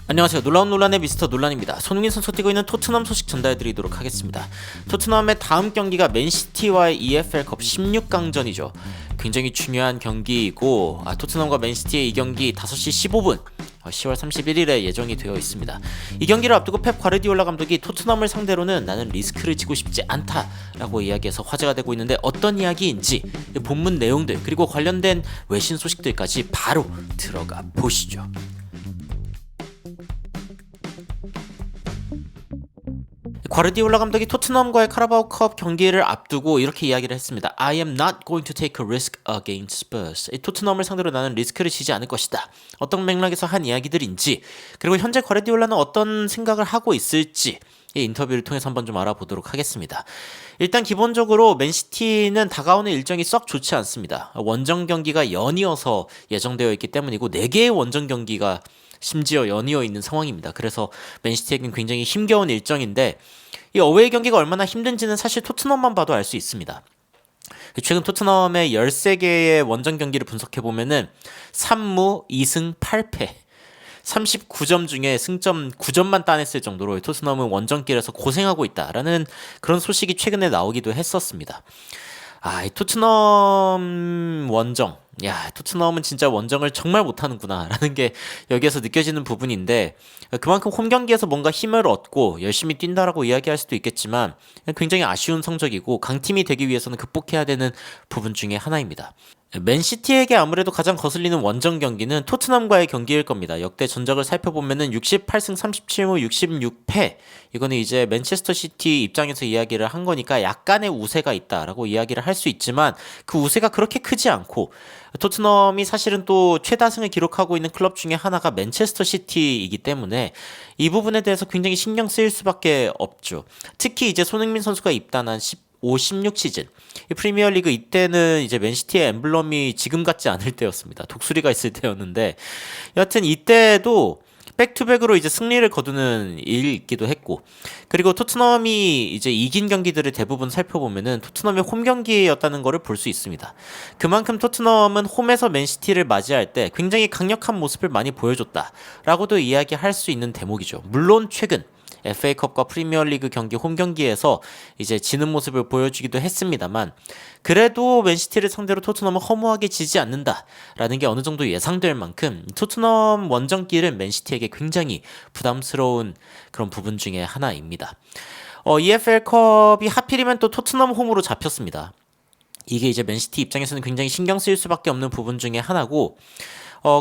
안녕하세요. 놀라운 논란의 미스터 논란입니다. 손흥민 선수가 뛰고 있는 토트넘 소식 전달해드리도록 하겠습니다. 토트넘의 다음 경기가 맨시티와의 EFL컵 16강전이죠. 굉장히 중요한 경기이고 토트넘과 맨시티의 이 경기 5시 15분 10월 31일에 예정이 되어 있습니다. 이 경기를 앞두고 펩 과르디올라 감독이 토트넘을 상대로는 나는 리스크를 지고 싶지 않다라고 이야기해서 화제가 되고 있는데, 어떤 이야기인지 본문 내용들 그리고 관련된 외신 소식들까지 바로 들어가 보시죠. 과르디올라 감독이 토트넘과의 카라바오컵 경기를 앞두고 이렇게 이야기를 했습니다. I am not going to take a risk against Spurs. 토트넘을 상대로 나는 리스크를 지지 않을 것이다. 어떤 맥락에서 한 이야기들인지, 그리고 현재 과르디올라는 어떤 생각을 하고 있을지 이 인터뷰를 통해서 한번 좀 알아보도록 하겠습니다. 일단 기본적으로 맨시티는 다가오는 일정이 썩 좋지 않습니다. 원정 경기가 연이어서 예정되어 있기 때문이고 4개의 원정 경기가 심지어 연이어 있는 상황입니다. 그래서 맨시티에겐 굉장히 힘겨운 일정인데, 이 어웨이 경기가 얼마나 힘든지는 사실 토트넘만 봐도 알 수 있습니다. 최근 토트넘의 13개의 원정 경기를 분석해보면은 3무 2승 8패 39점 중에 승점 9점만 따냈을 정도로 토트넘은 원정길에서 고생하고 있다라는 그런 소식이 최근에 나오기도 했었습니다. 이 토트넘 원정. 토트넘은 진짜 원정을 정말 못하는구나 라는 게 여기에서 느껴지는 부분인데, 그만큼 홈 경기에서 뭔가 힘을 얻고 열심히 뛴다라고 이야기할 수도 있겠지만 굉장히 아쉬운 성적이고 강팀이 되기 위해서는 극복해야 되는 부분 중에 하나입니다. 맨시티에게 아무래도 가장 거슬리는 원정 경기는 토트넘과의 경기일 겁니다. 역대 전적을 살펴보면은 68승 37무 66패. 이거는 이제 맨체스터 시티 입장에서 이야기를 한 거니까 약간의 우세가 있다라고 이야기를 할 수 있지만, 그 우세가 그렇게 크지 않고, 토트넘이 사실은 또 최다승을 기록하고 있는 클럽 중에 하나가 맨체스터 시티이기 때문에 이 부분에 대해서 굉장히 신경 쓰일 수밖에 없죠. 특히 이제 손흥민 선수가 입단한 15, 16 시즌 이 프리미어리그, 이때는 이제 맨시티의 엠블럼이 지금 같지 않을 때였습니다. 독수리가 있을 때였는데, 여하튼 이때도 백투백으로 이제 승리를 거두는 일이기도 했고, 그리고 토트넘이 이제 이긴 경기들을 대부분 살펴보면은 토트넘의 홈 경기였다는 것을 볼 수 있습니다. 그만큼 토트넘은 홈에서 맨시티를 맞이할 때 굉장히 강력한 모습을 많이 보여줬다라고도 이야기할 수 있는 대목이죠. 물론 최근 FA컵과 프리미어리그 경기 홈 경기에서 이제 지는 모습을 보여주기도 했습니다만, 그래도 맨시티를 상대로 토트넘은 허무하게 지지 않는다라는 게 어느 정도 예상될 만큼 토트넘 원정길은 맨시티에게 굉장히 부담스러운 그런 부분 중에 하나입니다. EFL컵이 하필이면 또 토트넘 홈으로 잡혔습니다. 이게 이제 맨시티 입장에서는 굉장히 신경 쓰일 수밖에 없는 부분 중에 하나고,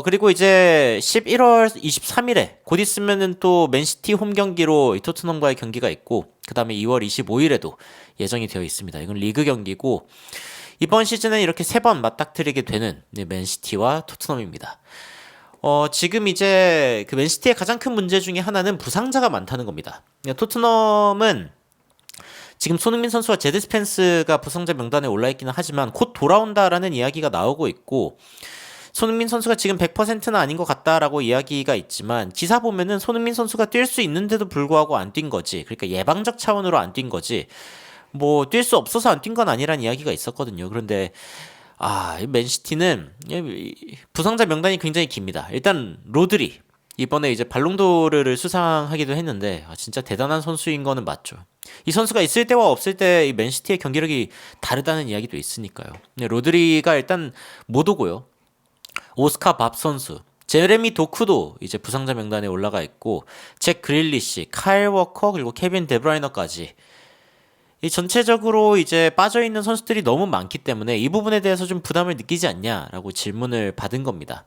그리고 이제 11월 23일에 곧 있으면은 또 맨시티 홈 경기로 토트넘과의 경기가 있고, 그 다음에 2월 25일에도 예정이 되어 있습니다. 이건 리그 경기고, 이번 시즌은 이렇게 3번 맞닥뜨리게 되는 맨시티와 토트넘입니다. 지금 이제 그 맨시티의 가장 큰 문제 중에 하나는 부상자가 많다는 겁니다. 토트넘은 지금 손흥민 선수와 제드 스펜스가 부상자 명단에 올라 있기는 하지만 곧 돌아온다라는 이야기가 나오고 있고, 손흥민 선수가 지금 100%는 아닌 것 같다라고 이야기가 있지만, 기사 보면은 손흥민 선수가 뛸 수 있는데도 불구하고 안 뛴 거지, 그러니까 예방적 차원으로 안 뛴 거지, 뭐 뛸 수 없어서 안 뛴 건 아니란 이야기가 있었거든요. 그런데 이 맨시티는 부상자 명단이 굉장히 깁니다. 일단 로드리 이번에 이제 발롱도르를 수상하기도 했는데, 진짜 대단한 선수인 거는 맞죠. 이 선수가 있을 때와 없을 때 이 맨시티의 경기력이 다르다는 이야기도 있으니까요. 로드리가 일단 못 오고요. 오스카 밥 선수, 제레미 도쿠도 이제 부상자 명단에 올라가 있고, 잭 그릴리시, 카일 워커, 그리고 케빈 데브라이너까지 이 전체적으로 이제 빠져있는 선수들이 너무 많기 때문에 이 부분에 대해서 좀 부담을 느끼지 않냐라고 질문을 받은 겁니다.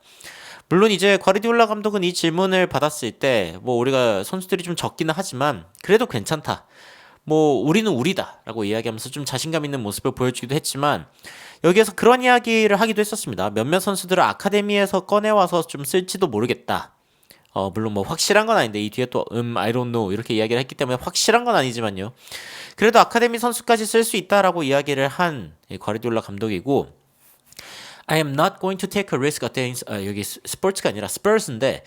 물론 이제 과르디올라 감독은 이 질문을 받았을 때 뭐 우리가 선수들이 좀 적기는 하지만 그래도 괜찮다, 뭐 우리는 우리다라고 이야기하면서 좀 자신감 있는 모습을 보여주기도 했지만, 여기에서 그런 이야기를 하기도 했었습니다. 몇몇 선수들을 아카데미에서 꺼내와서 좀 쓸지도 모르겠다. 물론 뭐 확실한 건 아닌데, 이 뒤에 또 I don't know 이렇게 이야기를 했기 때문에 확실한 건 아니지만요. 그래도 아카데미 선수까지 쓸 수 있다라고 이야기를 한 과르디올라 감독이고, I am not going to take a risk against 여기 스포츠가 아니라 스퍼스인데,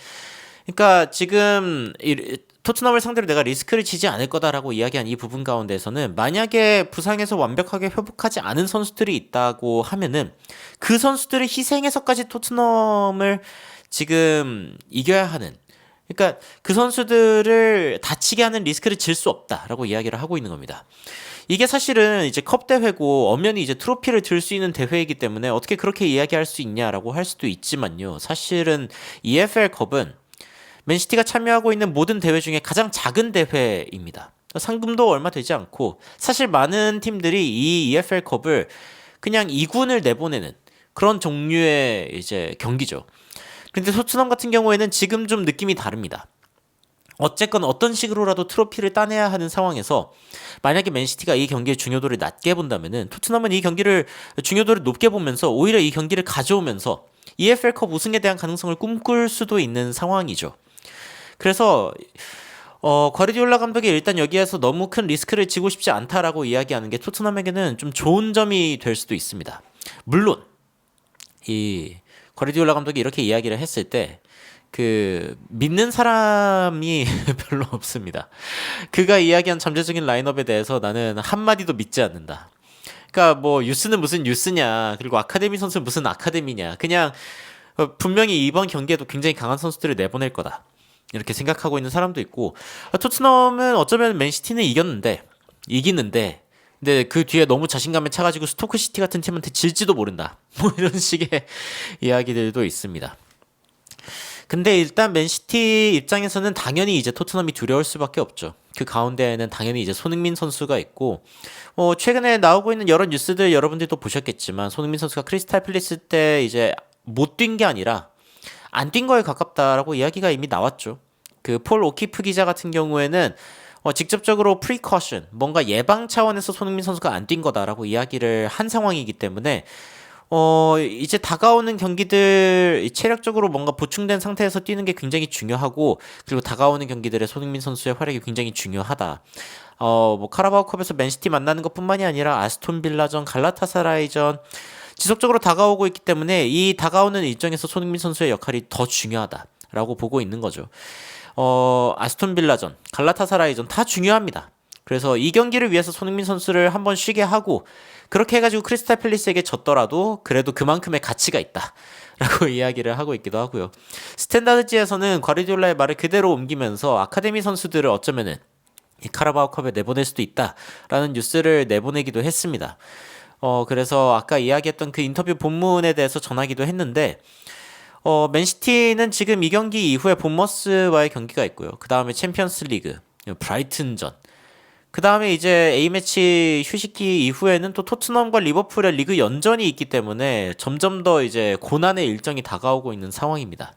그러니까 지금 토트넘을 상대로 내가 리스크를 지지 않을 거다라고 이야기한 이 부분 가운데서는, 만약에 부상에서 완벽하게 회복하지 않은 선수들이 있다고 하면은 그 선수들을 희생해서까지 토트넘을 지금 이겨야 하는, 그러니까 그 선수들을 다치게 하는 리스크를 질 수 없다라고 이야기를 하고 있는 겁니다. 이게 사실은 이제 컵 대회고 엄연히 이제 트로피를 들 수 있는 대회이기 때문에 어떻게 그렇게 이야기할 수 있냐라고 할 수도 있지만요. 사실은 EFL 컵은 맨시티가 참여하고 있는 모든 대회 중에 가장 작은 대회입니다. 상금도 얼마 되지 않고 사실 많은 팀들이 이 EFL 컵을 그냥 2군을 내보내는 그런 종류의 이제 경기죠. 근데 토트넘 같은 경우에는 지금 좀 느낌이 다릅니다. 어쨌건 어떤 식으로라도 트로피를 따내야 하는 상황에서 만약에 맨시티가 이 경기의 중요도를 낮게 본다면은 토트넘은 이 경기를 중요도를 높게 보면서 오히려 이 경기를 가져오면서 EFL컵 우승에 대한 가능성을 꿈꿀 수도 있는 상황이죠. 그래서 과르디올라 감독이 일단 여기에서 너무 큰 리스크를 지고 싶지 않다라고 이야기하는 게 토트넘에게는 좀 좋은 점이 될 수도 있습니다. 물론 이 과르디올라 감독이 이렇게 이야기를 했을 때 그 믿는 사람이 별로 없습니다. 그가 이야기한 잠재적인 라인업에 대해서 나는 한마디도 믿지 않는다. 그러니까 뭐 유스는 무슨 유스냐, 그리고 아카데미 선수는 무슨 아카데미냐. 그냥 분명히 이번 경기에도 굉장히 강한 선수들을 내보낼 거다. 이렇게 생각하고 있는 사람도 있고, 토트넘은 어쩌면 맨시티는 이기는데 근데 그 뒤에 너무 자신감에 차가지고 스토크시티 같은 팀한테 질지도 모른다. 뭐 이런 식의 이야기들도 있습니다. 근데 일단 맨시티 입장에서는 당연히 이제 토트넘이 두려울 수밖에 없죠. 그 가운데에는 당연히 이제 손흥민 선수가 있고, 최근에 나오고 있는 여러 뉴스들 여러분들도 보셨겠지만 손흥민 선수가 크리스탈 팰리스 때 이제 못 뛴 게 아니라 안 뛴 거에 가깝다라고 이야기가 이미 나왔죠. 그 폴 오키프 기자 같은 경우에는 직접적으로 프리커션, 뭔가 예방 차원에서 손흥민 선수가 안 뛴 거다라고 이야기를 한 상황이기 때문에 이제 다가오는 경기들 체력적으로 뭔가 보충된 상태에서 뛰는 게 굉장히 중요하고, 그리고 다가오는 경기들의 손흥민 선수의 활약이 굉장히 중요하다. 뭐 카라바오컵에서 맨시티 만나는 것뿐만이 아니라 아스톤 빌라전, 갈라타사라이전 지속적으로 다가오고 있기 때문에 이 다가오는 일정에서 손흥민 선수의 역할이 더 중요하다라고 보고 있는 거죠. 아스톤 빌라전, 갈라타사라이전 다 중요합니다. 그래서 이 경기를 위해서 손흥민 선수를 한번 쉬게 하고, 그렇게 해가지고 크리스탈 팰리스에게 졌더라도 그래도 그만큼의 가치가 있다 라고 이야기를 하고 있기도 하고요. 스탠다드지에서는 과르디올라의 말을 그대로 옮기면서 아카데미 선수들을 어쩌면은 이 카라바오컵에 내보낼 수도 있다라는 뉴스를 내보내기도 했습니다. 그래서 아까 이야기했던 그 인터뷰 본문에 대해서 전하기도 했는데, 맨시티는 지금 이 경기 이후에 본머스와의 경기가 있고요. 그 다음에 챔피언스 리그, 브라이튼전, 그 다음에 이제 A매치 휴식기 이후에는 또 토트넘과 리버풀의 리그 연전이 있기 때문에 점점 더 이제 고난의 일정이 다가오고 있는 상황입니다.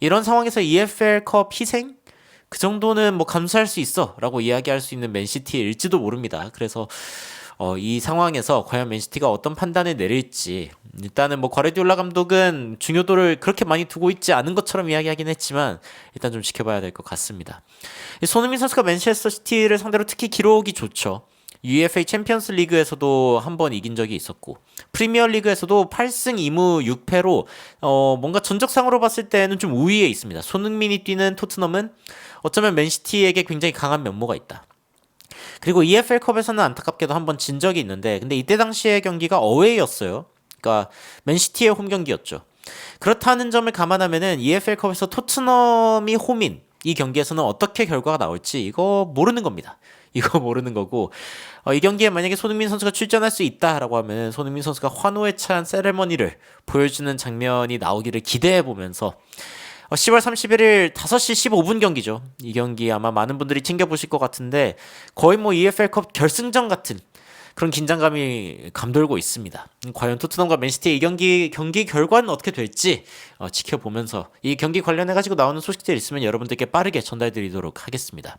이런 상황에서 EFL컵 희생? 그 정도는 뭐 감수할 수 있어 라고 이야기할 수 있는 맨시티일지도 모릅니다. 그래서 이 상황에서 과연 맨시티가 어떤 판단을 내릴지, 일단은 뭐 과르디올라 감독은 중요도를 그렇게 많이 두고 있지 않은 것처럼 이야기하긴 했지만 일단 좀 지켜봐야 될 것 같습니다. 손흥민 선수가 맨체스터 시티를 상대로 특히 기록이 좋죠. UEFA 챔피언스 리그에서도 한 번 이긴 적이 있었고, 프리미어 리그에서도 8승 2무 6패로 뭔가 전적상으로 봤을 때는 좀 우위에 있습니다. 손흥민이 뛰는 토트넘은 어쩌면 맨시티에게 굉장히 강한 면모가 있다. 그리고 EFL컵에서는 안타깝게도 한 번 진 적이 있는데, 근데 이때 당시의 경기가 어웨이였어요. 그러니까 맨시티의 홈 경기였죠. 그렇다는 점을 감안하면은 EFL컵에서 토트넘이 홈인 이 경기에서는 어떻게 결과가 나올지 이거 모르는 겁니다. 이거 모르는 거고, 이 경기에 만약에 손흥민 선수가 출전할 수 있다라고 하면 손흥민 선수가 환호에 찬 세레머니를 보여주는 장면이 나오기를 기대해 보면서 10월 31일 5시 15분 경기죠. 이 경기 아마 많은 분들이 챙겨보실 것 같은데 거의 뭐 EFL컵 결승전 같은 그런 긴장감이 감돌고 있습니다. 과연 토트넘과 맨시티의 이 경기 결과는 어떻게 될지 지켜보면서 이 경기 관련해가지고 나오는 소식들 있으면 여러분들께 빠르게 전달드리도록 하겠습니다.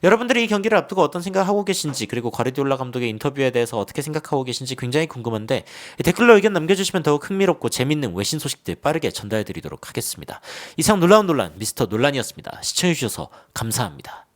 여러분들이 이 경기를 앞두고 어떤 생각하고 계신지, 그리고 과르디올라 감독의 인터뷰에 대해서 어떻게 생각하고 계신지 굉장히 궁금한데 댓글로 의견 남겨주시면 더욱 흥미롭고 재밌는 외신 소식들 빠르게 전달드리도록 하겠습니다. 이상 놀라운 논란 미스터 논란이었습니다. 시청해주셔서 감사합니다.